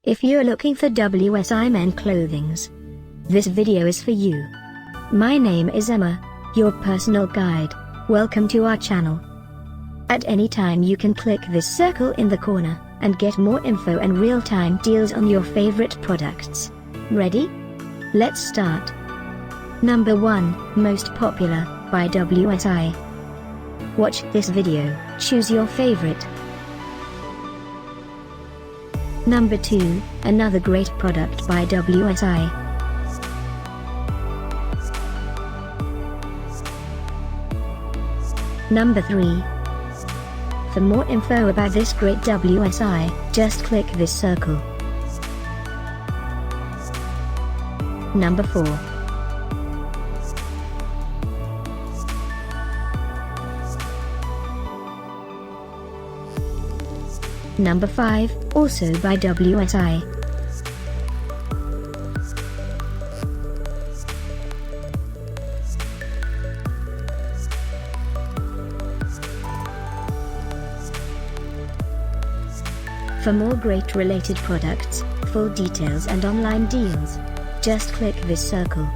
If you're looking for WSI men clothings, this video is for you. My name is Emma, your personal guide. Welcome to our channel. At any time you can click this circle in the corner, and get more info and real-time deals on your favorite products. Ready? Let's start. Number 1, Most Popular, by WSI. Watch this video, choose your favorite. Number 2, another great product by WSI. Number 3. For more info about this great WSI, just click this circle. Number 4. Number 5, also by WSI. For more great related products, full details and online deals, just click this circle.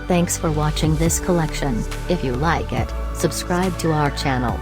Thanks for watching this collection. If you like it, subscribe to our channel.